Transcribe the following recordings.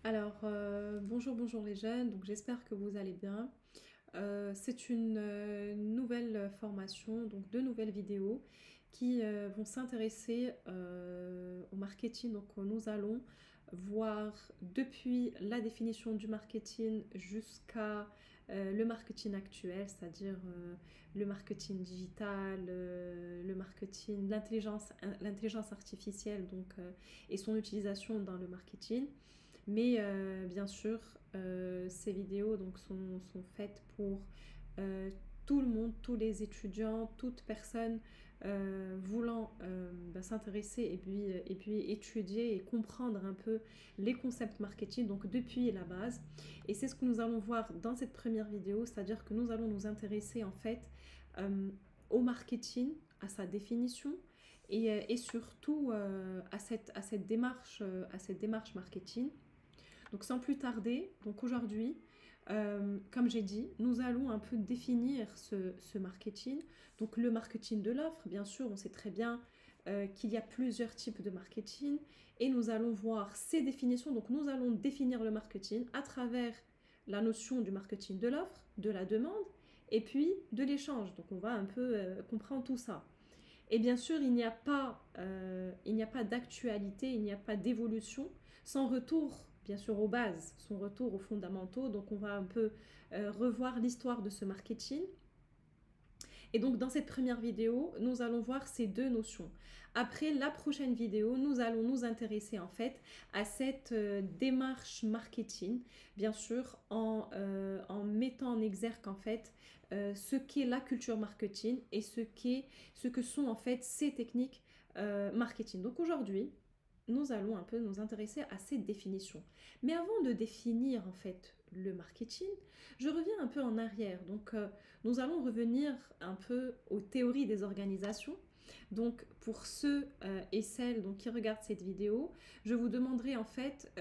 Alors, bonjour les jeunes, donc j'espère que vous allez bien. C'est une nouvelle formation, donc deux nouvelles vidéos qui vont s'intéresser au marketing. Donc nous allons voir depuis la définition du marketing jusqu'à le marketing actuel, c'est-à-dire le marketing digital, le marketing, l'intelligence artificielle et son utilisation dans le marketing. Mais bien sûr, ces vidéos sont faites pour euh, tout le monde, tous les étudiants, toute personne voulant s'intéresser et puis étudier et comprendre un peu les concepts marketing, donc depuis la base. Et c'est ce que nous allons voir dans cette première vidéo, c'est-à-dire que nous allons nous intéresser en fait euh, au marketing, à sa définition et surtout à cette démarche marketing. Donc sans plus tarder, donc aujourd'hui, comme j'ai dit, nous allons un peu définir ce marketing. Donc le marketing de l'offre, bien sûr, on sait très bien qu'il y a plusieurs types de marketing et nous allons voir ces définitions. Donc nous allons définir le marketing à travers la notion du marketing de l'offre, de la demande et puis de l'échange. Donc on va un peu comprendre tout ça. Et bien sûr, il n'y a pas d'actualité, il n'y a pas d'évolution sans retour, bien sûr, aux bases, son retour aux fondamentaux. Donc, on va un peu revoir l'histoire de ce marketing. Et donc, dans cette première vidéo, nous allons voir ces deux notions. Après la prochaine vidéo, nous allons nous intéresser en fait à cette démarche marketing, bien sûr, en mettant en exergue en fait ce qu'est la culture marketing et ce que sont en fait ces techniques marketing. Donc aujourd'hui, nous allons un peu nous intéresser à ces définitions. Mais avant de définir en fait le marketing, je reviens un peu en arrière. Donc nous allons revenir un peu aux théories des organisations. Donc pour ceux et celles donc, qui regardent cette vidéo, je vous demanderai en fait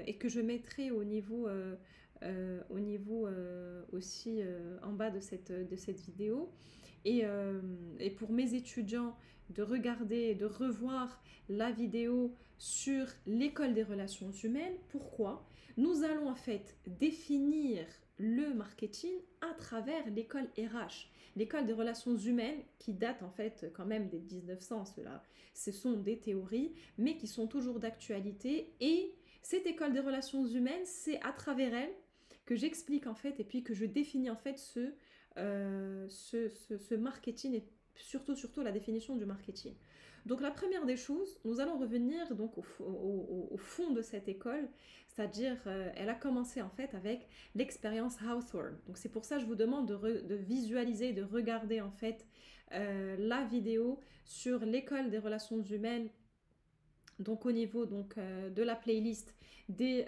et que je mettrai au niveau aussi en bas de cette vidéo. Et pour mes étudiants, de regarder et de revoir la vidéo sur l'école des relations humaines. Pourquoi? Nous allons en fait définir le marketing à travers l'école RH, l'école des relations humaines qui date en fait quand même des 1900. Ce sont des théories, mais qui sont toujours d'actualité. Et cette école des relations humaines, c'est à travers elle que j'explique en fait et puis que je définis en fait ce marketing et surtout la définition du marketing. Donc la première des choses, nous allons revenir donc au fond de cette école, c'est-à-dire elle a commencé en fait avec l'expérience Hawthorne. Donc c'est pour ça que je vous demande de visualiser, de regarder en fait la vidéo sur l'école des relations humaines, donc au niveau de la playlist des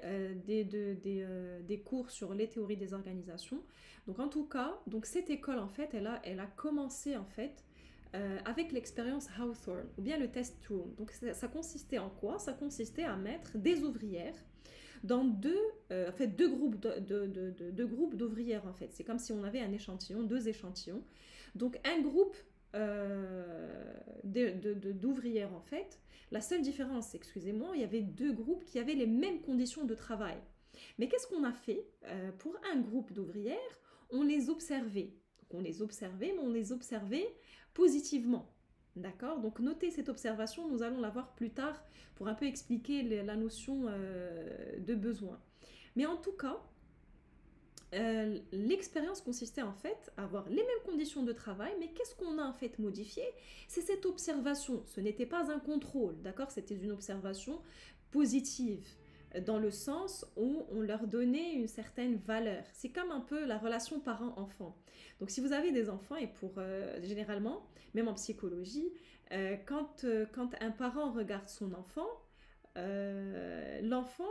cours sur les théories des organisations. Donc en tout cas, donc cette école en fait, elle a commencé en fait avec l'expérience Hawthorne ou bien le test room. Donc ça consistait en quoi? Ça consistait à mettre des ouvrières dans deux groupes deux groupes d'ouvrières en fait. C'est comme si on avait un échantillon, deux échantillons. Donc un groupe d'ouvrières en fait. La seule différence, excusez-moi, il y avait deux groupes qui avaient les mêmes conditions de travail. Mais qu'est-ce qu'on a fait pour un groupe d'ouvrières? On les observait. Donc, on les observait, mais on les observait positivement. D'accord? Donc notez cette observation, nous allons la voir plus tard pour un peu expliquer la notion de besoin. Mais en tout cas, l'expérience consistait en fait à avoir les mêmes conditions de travail, mais qu'est-ce qu'on a en fait modifié? C'est cette observation. Ce n'était pas un contrôle, d'accord? C'était une observation positive, dans le sens où on leur donnait une certaine valeur. C'est comme un peu la relation parent-enfant. Donc si vous avez des enfants, et pour généralement, même en psychologie, quand un parent regarde son enfant, l'enfant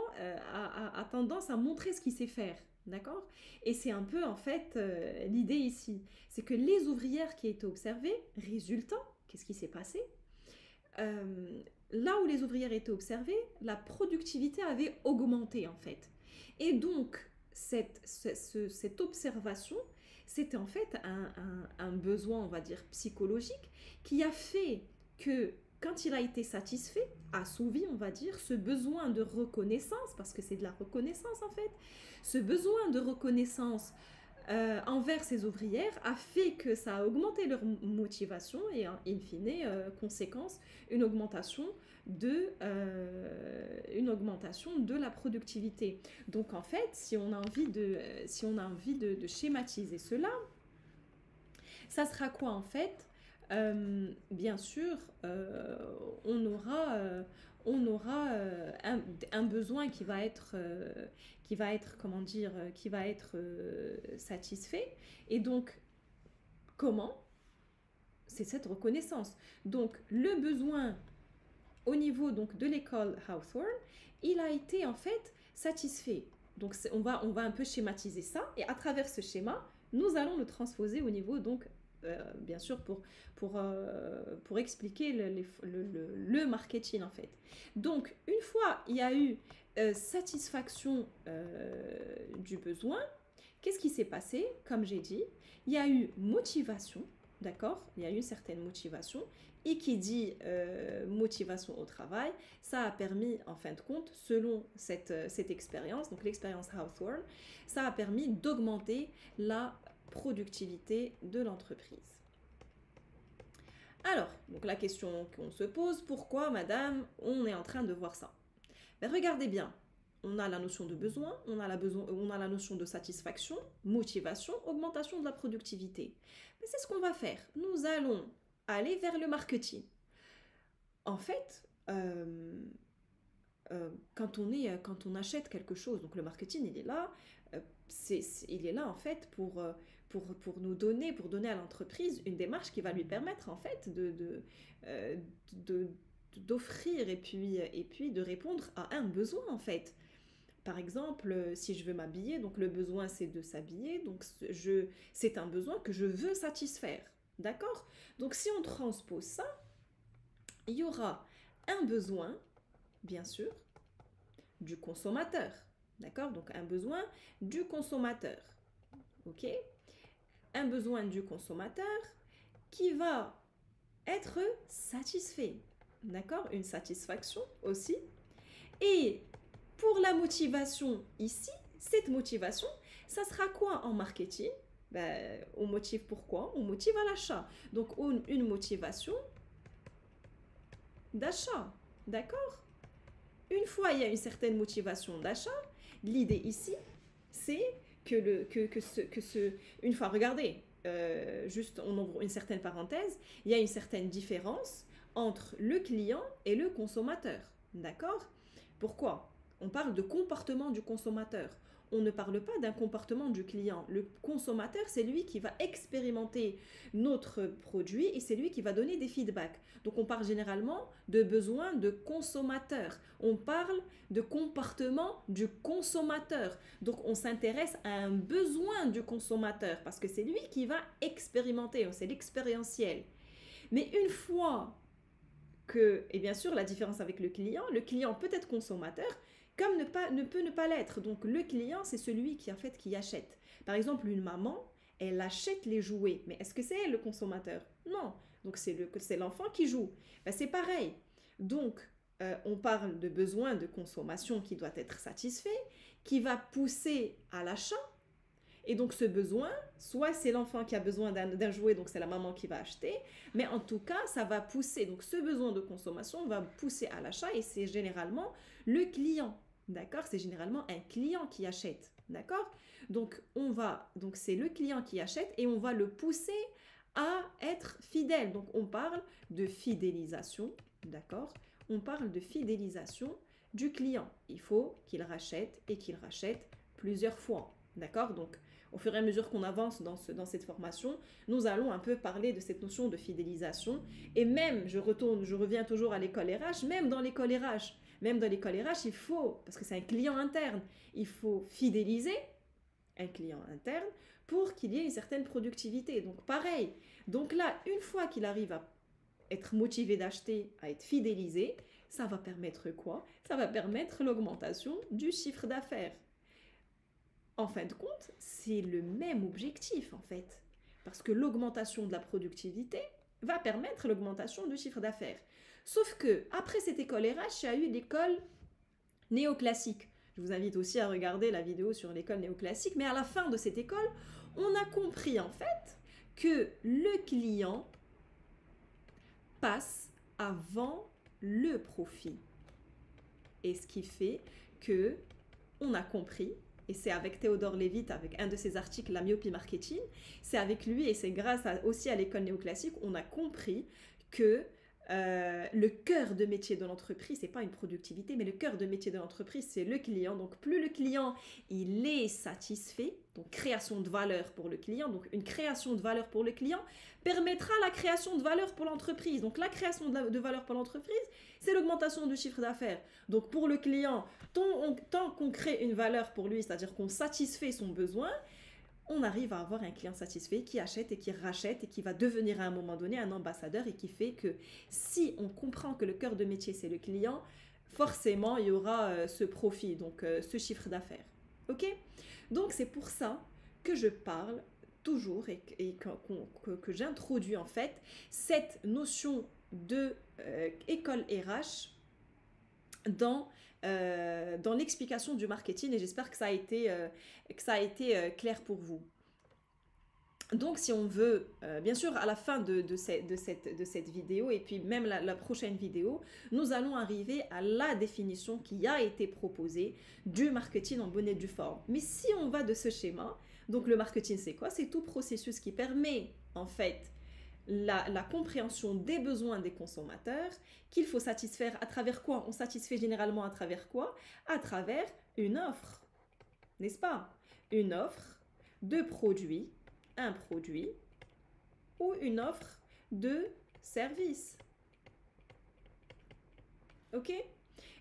a tendance à montrer ce qu'il sait faire. D'accord? Et c'est un peu en fait l'idée ici. C'est que les ouvrières qui étaient observées, résultat, qu'est-ce qui s'est passé? Là où les ouvrières étaient observées, la productivité avait augmenté en fait. Et donc, cette observation, c'était en fait un besoin, on va dire, psychologique qui a fait que quand il a été satisfait, assouvi, on va dire, ce besoin de reconnaissance, parce que c'est de la reconnaissance en fait, ce besoin de reconnaissance envers ses ouvrières a fait que ça a augmenté leur motivation et in fine, conséquence, une augmentation une augmentation de la productivité. Donc en fait, si on a envie de schématiser cela, ça sera quoi en fait? Bien sûr, on aura un besoin comment dire, qui va être satisfait. Et donc, comment? C'est cette reconnaissance. Donc, le besoin au niveau donc, de l'école Hawthorne, il a été en fait satisfait. Donc, on va un peu schématiser ça. Et à travers ce schéma, nous allons le transposer au niveau donc bien sûr pour expliquer le marketing en fait. Donc une fois il y a eu satisfaction du besoin, qu'est-ce qui s'est passé? Comme j'ai dit, il y a eu motivation, d'accord? Il y a eu une certaine motivation, et qui dit motivation au travail, ça a permis en fin de compte, selon cette expérience, donc l'expérience Hawthorne, ça a permis d'augmenter la productivité de l'entreprise. Alors, donc la question qu'on se pose, pourquoi, madame, on est en train de voir ça? Ben, regardez bien, on a la notion de besoin, on a la notion de satisfaction, motivation, augmentation de la productivité. Mais c'est ce qu'on va faire. Nous allons aller vers le marketing. En fait, quand on achète quelque chose, donc le marketing, il est là, il est là en fait pour nous donner, pour donner à l'entreprise une démarche qui va lui permettre en fait d'offrir et puis de répondre à un besoin en fait. Par exemple, si je veux m'habiller, donc le besoin c'est de s'habiller, donc c'est un besoin que je veux satisfaire, d'accord? Donc si on transpose ça, il y aura un besoin, bien sûr, du consommateur, d'accord? Donc un besoin du consommateur, ok? Un besoin du consommateur qui va être satisfait, d'accord? Une satisfaction aussi. Et pour la motivation ici, cette motivation, ça sera quoi en marketing? Ben, on motive pourquoi? On motive à l'achat. Donc une motivation d'achat, d'accord? Une fois il y a une certaine motivation d'achat, l'idée ici, c'est une fois, regardez, juste on ouvre une certaine parenthèse, il y a une certaine différence entre le client et le consommateur, d'accord? Pourquoi? On parle de comportement du consommateur. On ne parle pas d'un comportement du client. Le consommateur, c'est lui qui va expérimenter notre produit et c'est lui qui va donner des feedbacks. Donc on parle généralement de besoin de consommateur. On parle de comportement du consommateur. Donc on s'intéresse à un besoin du consommateur parce que c'est lui qui va expérimenter. C'est l'expérientiel. Mais une fois que, et bien sûr la différence avec le client peut être consommateur, comme ne peut ne pas l'être. Donc le client, c'est celui qui achète. Par exemple, une maman, elle achète les jouets. Mais est-ce que c'est elle le consommateur? Non. Donc c'est l'enfant qui joue. Ben, c'est pareil. Donc on parle de besoin de consommation qui doit être satisfait, qui va pousser à l'achat. Et donc ce besoin, soit c'est l'enfant qui a besoin d'un jouet, donc c'est la maman qui va acheter, mais en tout cas, ça va pousser. Donc ce besoin de consommation va pousser à l'achat et c'est généralement le client, d'accord? C'est généralement un client qui achète, d'accord? Donc c'est le client qui achète et on va le pousser à être fidèle. Donc on parle de fidélisation, d'accord? On parle de fidélisation du client. Il faut qu'il rachète et qu'il rachète plusieurs fois, d'accord? Donc au fur et à mesure qu'on avance dans cette formation, nous allons un peu parler de cette notion de fidélisation. Et même, je reviens toujours à l'école RH, même dans l'école RH, il faut, parce que c'est un client interne, il faut fidéliser un client interne pour qu'il y ait une certaine productivité. Donc pareil, donc là, une fois qu'il arrive à être motivé d'acheter, à être fidélisé, ça va permettre quoi? Ça va permettre l'augmentation du chiffre d'affaires. En fin de compte, c'est le même objectif en fait. Parce que l'augmentation de la productivité va permettre l'augmentation du chiffre d'affaires. Sauf que après cette école RH, il y a eu l'école néoclassique. Je vous invite aussi à regarder la vidéo sur l'école néoclassique, mais à la fin de cette école, on a compris en fait que le client passe avant le profit. Et ce qui fait que on a compris, et c'est avec Theodore Levitt, avec un de ses articles, La myopie marketing, c'est avec lui et c'est grâce aussi à l'école néoclassique, on a compris que le cœur de métier de l'entreprise, c'est pas une productivité, mais le cœur de métier de l'entreprise, c'est le client. Donc plus le client, il est satisfait, donc création de valeur pour le client, donc une création de valeur pour le client permettra la création de valeur pour l'entreprise. Donc la création de valeur pour l'entreprise, c'est l'augmentation du chiffre d'affaires. Donc pour le client, tant qu'on crée une valeur pour lui, c'est-à-dire qu'on satisfait son besoin, on arrive à avoir un client satisfait qui achète et qui rachète et qui va devenir à un moment donné un ambassadeur et qui fait que si on comprend que le cœur de métier c'est le client, forcément il y aura ce profit, donc ce chiffre d'affaires. Ok? Donc c'est pour ça que je parle toujours et que j'introduis en fait cette notion de école RH dans l'explication du marketing et j'espère que ça a été clair pour vous. Donc si on veut, bien sûr à la fin de cette vidéo et puis même la prochaine vidéo, nous allons arriver à la définition qui a été proposée du marketing en bonne et due forme. Mais si on va de ce schéma, donc le marketing c'est quoi? C'est tout processus qui permet en fait la compréhension des besoins des consommateurs qu'il faut satisfaire à travers quoi? On satisfait généralement à travers quoi? À travers une offre, n'est-ce pas? Une offre de produit, un produit ou une offre de service. Ok?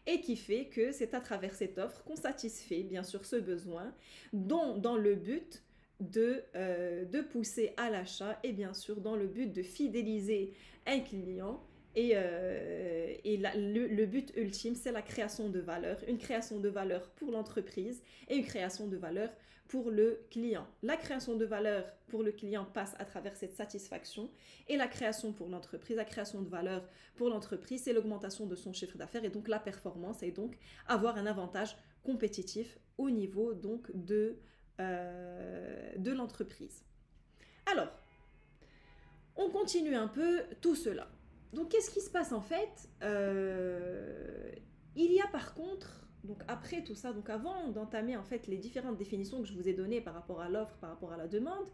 Et qui fait que c'est à travers cette offre qu'on satisfait bien sûr ce besoin dans le but de pousser à l'achat et bien sûr dans le but de fidéliser un client et le but ultime c'est la création de valeur, une création de valeur pour l'entreprise et une création de valeur pour le client. La création de valeur pour le client passe à travers cette satisfaction et la création pour l'entreprise, la création de valeur pour l'entreprise c'est l'augmentation de son chiffre d'affaires et donc la performance et donc avoir un avantage compétitif au niveau donc de l'entreprise. Alors, on continue un peu tout cela. Donc, qu'est-ce qui se passe en fait? Il y a par contre, donc après tout ça, donc avant d'entamer en fait les différentes définitions que je vous ai données par rapport à l'offre, par rapport à la demande,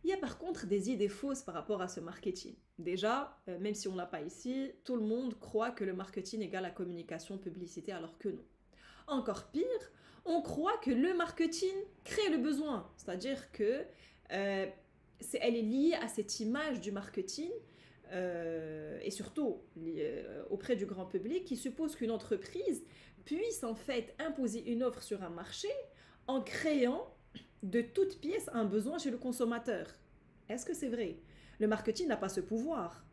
il y a par contre des idées fausses par rapport à ce marketing. Déjà, même si on l'a pas ici, tout le monde croit que le marketing égale la communication, publicité, alors que non. Encore pire, on croit que le marketing crée le besoin, c'est-à-dire que elle est liée à cette image du marketing et surtout auprès du grand public qui suppose qu'une entreprise puisse en fait imposer une offre sur un marché en créant de toutes pièces un besoin chez le consommateur. Est-ce que c'est vrai? Le marketing n'a pas ce pouvoir,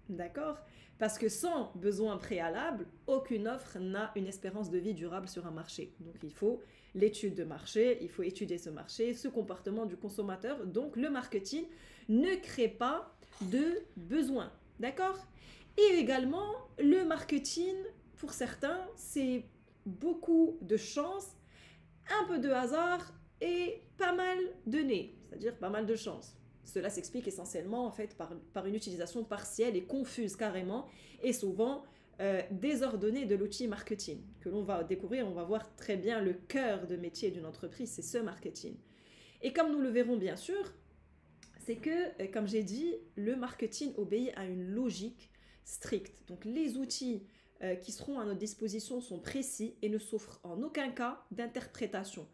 d'accord? Parce que sans besoin préalable, aucune offre n'a une espérance de vie durable sur un marché. Donc il faut l'étude de marché, il faut étudier ce marché, ce comportement du consommateur. Donc le marketing ne crée pas de besoin, d'accord? Et également, le marketing, pour certains, c'est beaucoup de chance, un peu de hasard et pas mal de nez, c'est-à-dire pas mal de chance. Cela s'explique essentiellement en fait par une utilisation partielle et confuse carrément et souvent désordonnée de l'outil marketing que l'on va découvrir. On va voir très bien le cœur de métier d'une entreprise, c'est ce marketing. Et comme nous le verrons bien sûr, c'est que, comme j'ai dit, le marketing obéit à une logique stricte. Donc les outils qui seront à notre disposition sont précis et ne souffrent en aucun cas d'interprétation.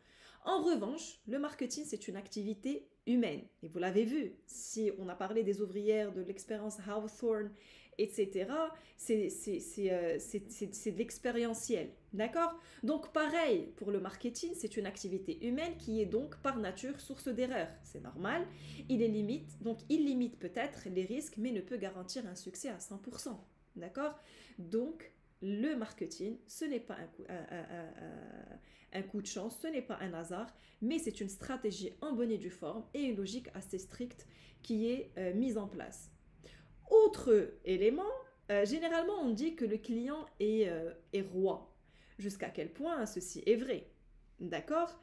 En revanche, le marketing, c'est une activité humaine. Et vous l'avez vu, si on a parlé des ouvrières, de l'expérience Hawthorne, etc., c'est de l'expérientiel. D'accord? Donc pareil, pour le marketing, c'est une activité humaine qui est donc par nature source d'erreur. C'est normal. Il limite peut-être les risques, mais ne peut garantir un succès à 100%. D'accord? Donc, le marketing, ce n'est pas un coup de chance, ce n'est pas un hasard, mais c'est une stratégie en bonne et due forme et une logique assez stricte qui est mise en place. Autre élément, généralement, on dit que le client est roi. Jusqu'à quel point ceci est vrai? D'accord?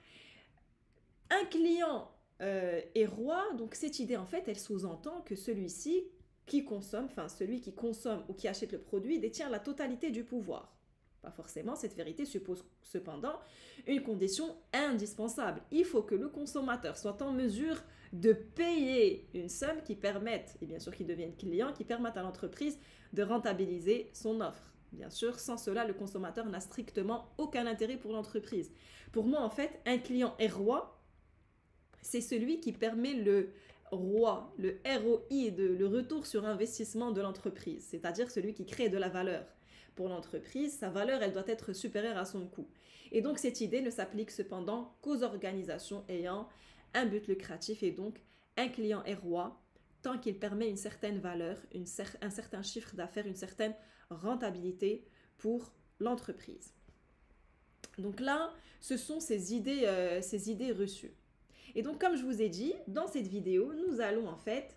Un client est roi, donc cette idée, en fait, elle sous-entend que celui-ci qui consomme, enfin celui qui consomme ou qui achète le produit détient la totalité du pouvoir. Pas forcément, cette vérité suppose cependant une condition indispensable. Il faut que le consommateur soit en mesure de payer une somme qui permette, et bien sûr qui devienne client, qui permette à l'entreprise de rentabiliser son offre. Bien sûr, sans cela, le consommateur n'a strictement aucun intérêt pour l'entreprise. Pour moi, en fait, un client est roi, c'est celui qui permet le ROI, le ROI, le retour sur investissement de l'entreprise, c'est-à-dire celui qui crée de la valeur. Pour l'entreprise, sa valeur, elle doit être supérieure à son coût. Et donc, cette idée ne s'applique cependant qu'aux organisations ayant un but lucratif et donc un client est roi tant qu'il permet une certaine valeur, un certain chiffre d'affaires, une certaine rentabilité pour l'entreprise. Donc là, ce sont ces idées reçues. Et donc, comme je vous ai dit, dans cette vidéo, nous allons en fait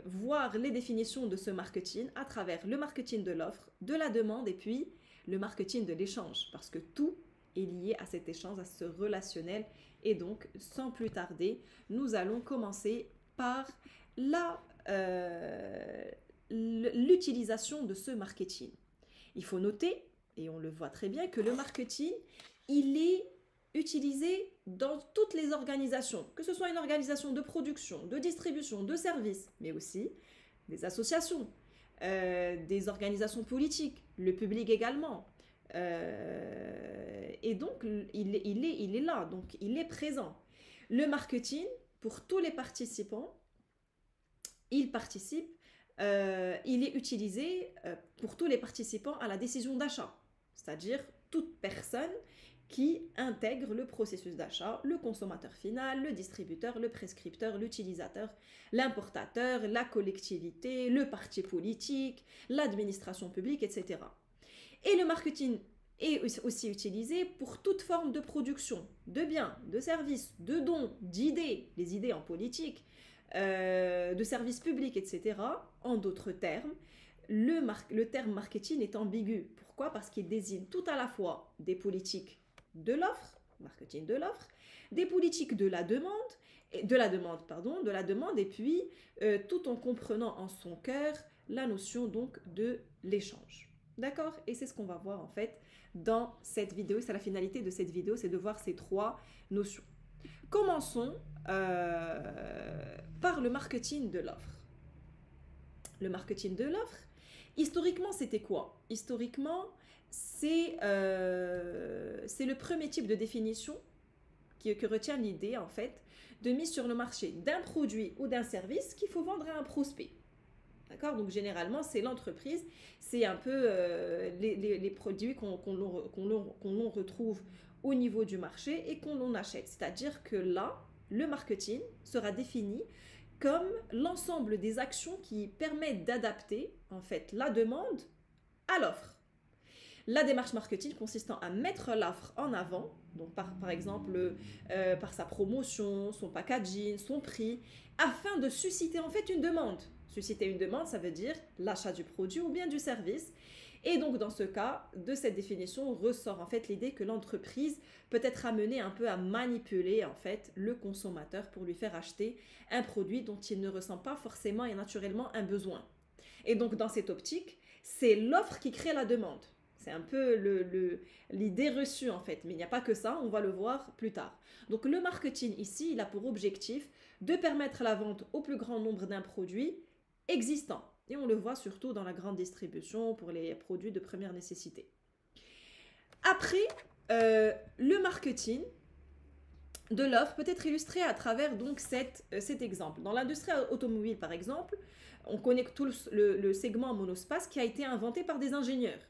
voir les définitions de ce marketing à travers le marketing de l'offre, de la demande et puis le marketing de l'échange. Parce que tout est lié à cet échange, à ce relationnel. Et donc, sans plus tarder, nous allons commencer par l'utilisation de ce marketing. Il faut noter, et on le voit très bien, que le marketing, il est utilisé dans toutes les organisations, que ce soit une organisation de production, de distribution, de services, mais aussi des associations, des organisations politiques, le public également. Et donc, il est là, donc il est présent. Le marketing, pour tous les participants, il est utilisé pour tous les participants à la décision d'achat, c'est-à-dire toute personne qui intègre le processus d'achat, le consommateur final, le distributeur, le prescripteur, l'utilisateur, l'importateur, la collectivité, le parti politique, l'administration publique, etc. Et le marketing est aussi utilisé pour toute forme de production, de biens, de services, de dons, d'idées, les idées en politique, de services publics, etc. En d'autres termes, le terme marketing est ambigu. Pourquoi? Parce qu'il désigne tout à la fois des politiques de l'offre, marketing de l'offre, des politiques de la demande, et puis tout en comprenant en son cœur la notion donc de l'échange. D'accord? Et c'est ce qu'on va voir en fait dans cette vidéo. C'est la finalité de cette vidéo, c'est de voir ces trois notions. Commençons par le marketing de l'offre. Le marketing de l'offre, historiquement, c'était quoi? Historiquement, c'est le premier type de définition que retient l'idée, en fait, de mise sur le marché d'un produit ou d'un service qu'il faut vendre à un prospect. D'accord? Donc, généralement, c'est l'entreprise, c'est un peu les produits qu'on retrouve au niveau du marché et qu'on l'on achète. C'est-à-dire que là, le marketing sera défini comme l'ensemble des actions qui permettent d'adapter, en fait, la demande à l'offre. La démarche marketing consistant à mettre l'offre en avant, donc par exemple par sa promotion, son packaging, son prix, afin de susciter en fait une demande. Susciter une demande, ça veut dire l'achat du produit ou bien du service. Et donc dans ce cas, de cette définition ressort en fait l'idée que l'entreprise peut être amenée un peu à manipuler en fait le consommateur pour lui faire acheter un produit dont il ne ressent pas forcément et naturellement un besoin. Et donc dans cette optique, c'est l'offre qui crée la demande. C'est un peu l'idée reçue en fait, mais il n'y a pas que ça, on va le voir plus tard. Donc le marketing ici, il a pour objectif de permettre la vente au plus grand nombre d'un produit existant. Et on le voit surtout dans la grande distribution pour les produits de première nécessité. Après, le marketing de l'offre peut être illustré à travers donc cet exemple. Dans l'industrie automobile par exemple, on connaît tout le segment monospace qui a été inventé par des ingénieurs.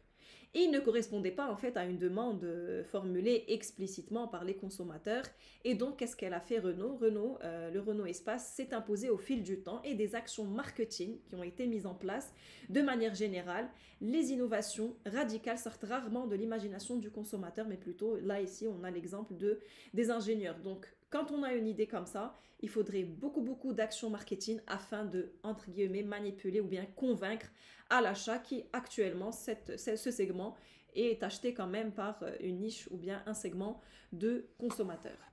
Et il ne correspondait pas en fait à une demande formulée explicitement par les consommateurs. Et donc, qu'est-ce qu'elle a fait Renault? Le Renault Espace s'est imposé au fil du temps et des actions marketing qui ont été mises en place de manière générale. Les innovations radicales sortent rarement de l'imagination du consommateur, mais plutôt là ici on a l'exemple des ingénieurs. Donc, quand on a une idée comme ça, il faudrait beaucoup d'actions marketing afin de, entre guillemets, manipuler ou bien convaincre à l'achat qui actuellement, ce segment est acheté quand même par une niche ou bien un segment de consommateurs.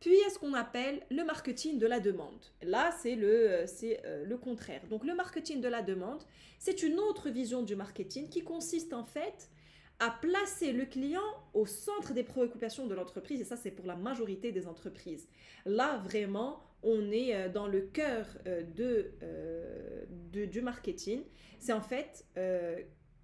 Puis, il y a ce qu'on appelle le marketing de la demande. Là, c'est le contraire. Donc, le marketing de la demande, c'est une autre vision du marketing qui consiste en fait à placer le client au centre des préoccupations de l'entreprise. Et ça, c'est pour la majorité des entreprises. Là, vraiment, on est dans le cœur du marketing. C'est en fait,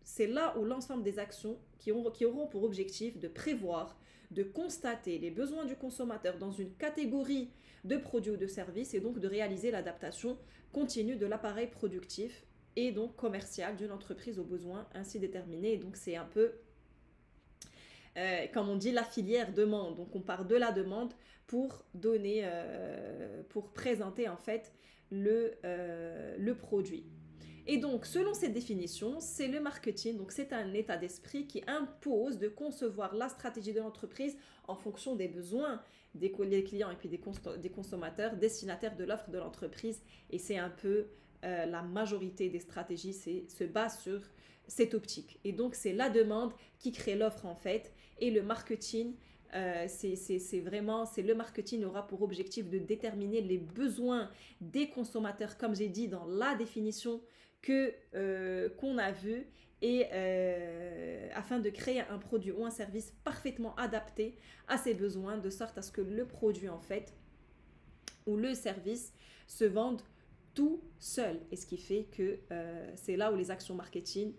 c'est là où l'ensemble des actions qui auront pour objectif de prévoir, de constater les besoins du consommateur dans une catégorie de produits ou de services et donc de réaliser l'adaptation continue de l'appareil productif et donc commercial d'une entreprise aux besoins ainsi déterminés. Et donc c'est un peu, comme on dit, la filière demande. Donc on part de la demande pour donner, pour présenter en fait le produit. Et donc, selon cette définition, c'est le marketing, donc c'est un état d'esprit qui impose de concevoir la stratégie de l'entreprise en fonction des besoins des clients et puis des consommateurs, destinataires de l'offre de l'entreprise. Et c'est un peu la majorité des stratégies se base sur cette optique. Et donc, c'est la demande qui crée l'offre en fait. Et le marketing, le marketing aura pour objectif de déterminer les besoins des consommateurs, comme j'ai dit dans la définition qu'on a vu, et afin de créer un produit ou un service parfaitement adapté à ses besoins, de sorte à ce que le produit en fait ou le service se vende tout seul. Et ce qui fait que c'est là où les actions marketing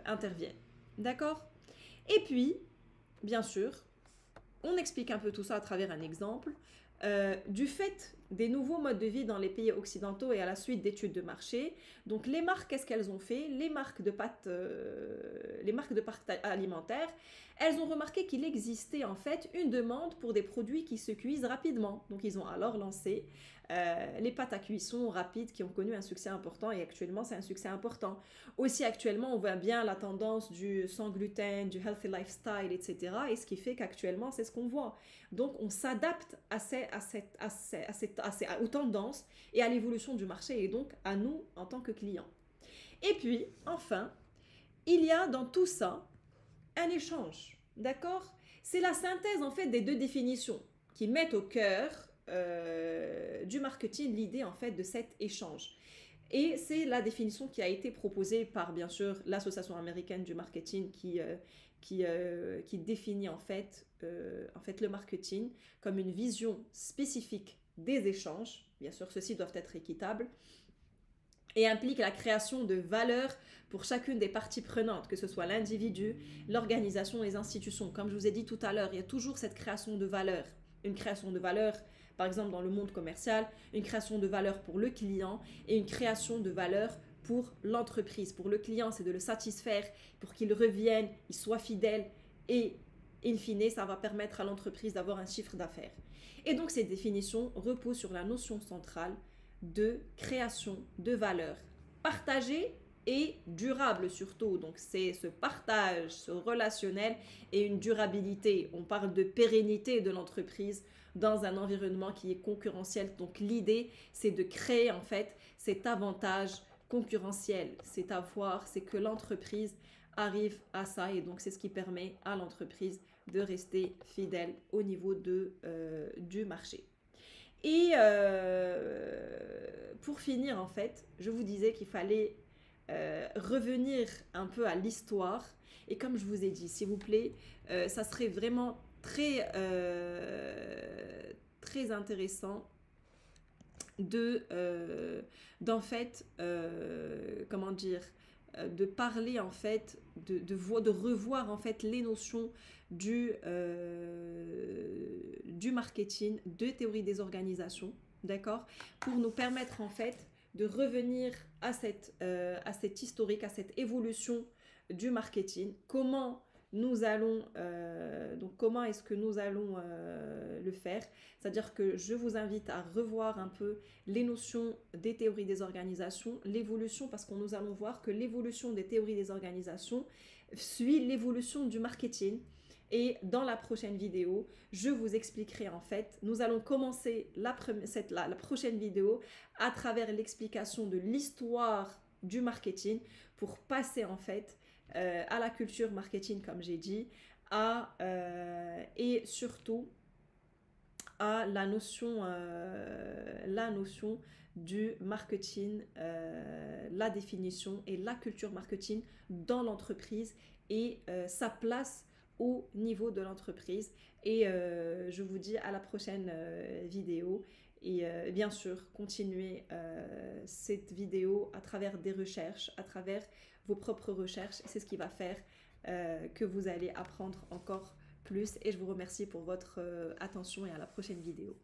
interviennent. D'accord? Et puis, bien sûr, on explique un peu tout ça à travers un exemple. Du fait des nouveaux modes de vie dans les pays occidentaux et à la suite d'études de marché, donc les marques, qu'est-ce qu'elles ont fait? Les marques de pâtes alimentaires, elles ont remarqué qu'il existait en fait une demande pour des produits qui se cuisent rapidement. Donc ils ont alors lancé les pâtes à cuisson rapides qui ont connu un succès important et actuellement c'est un succès important. Aussi actuellement on voit bien la tendance du sans gluten, du healthy lifestyle, etc. Et ce qui fait qu'actuellement c'est ce qu'on voit. Donc on s'adapte aux tendances et à l'évolution du marché et donc à nous en tant que clients. Et puis enfin, il y a dans tout ça un échange, d'accord? C'est la synthèse en fait des deux définitions qui mettent au cœur du marketing l'idée en fait de cet échange. Et c'est la définition qui a été proposée par bien sûr l'Association américaine du marketing qui définit en fait le marketing comme une vision spécifique des échanges. Bien sûr, ceux-ci doivent être équitables et implique la création de valeur pour chacune des parties prenantes, que ce soit l'individu, l'organisation, les institutions. Comme je vous ai dit tout à l'heure, il y a toujours cette création de valeur. Une création de valeur, par exemple dans le monde commercial, une création de valeur pour le client et une création de valeur pour l'entreprise. Pour le client, c'est de le satisfaire pour qu'il revienne, il soit fidèle et in fine, ça va permettre à l'entreprise d'avoir un chiffre d'affaires. Et donc, cette définition repose sur la notion centrale de création de valeur partagée et durable surtout. Donc, c'est ce partage, ce relationnel et une durabilité. On parle de pérennité de l'entreprise dans un environnement qui est concurrentiel. Donc, l'idée, c'est de créer en fait cet avantage concurrentiel. C'est que l'entreprise arrive à ça et donc c'est ce qui permet à l'entreprise de rester fidèle au niveau du marché. Et pour finir, en fait, je vous disais qu'il fallait revenir un peu à l'histoire. Et comme je vous ai dit, s'il vous plaît, ça serait vraiment très intéressant d'en fait, comment dire, de parler en fait, de revoir en fait les notions du marketing, de théorie des organisations, d'accord, pour nous permettre en fait de revenir à cette historique, à cette évolution du marketing, comment est-ce que nous allons le faire? C'est-à-dire que je vous invite à revoir un peu les notions des théories des organisations, l'évolution, parce que nous allons voir que l'évolution des théories des organisations suit l'évolution du marketing. Et dans la prochaine vidéo, je vous expliquerai en fait, nous allons commencer la prochaine vidéo à travers l'explication de l'histoire du marketing pour passer en fait à la culture marketing comme j'ai dit, et surtout à la notion du marketing, la définition et la culture marketing dans l'entreprise et sa place au niveau de l'entreprise. Et je vous dis à la prochaine vidéo. Et bien sûr, continuez cette vidéo à travers des recherches, à travers vos propres recherches. C'est ce qui va faire que vous allez apprendre encore plus. Et je vous remercie pour votre attention et à la prochaine vidéo.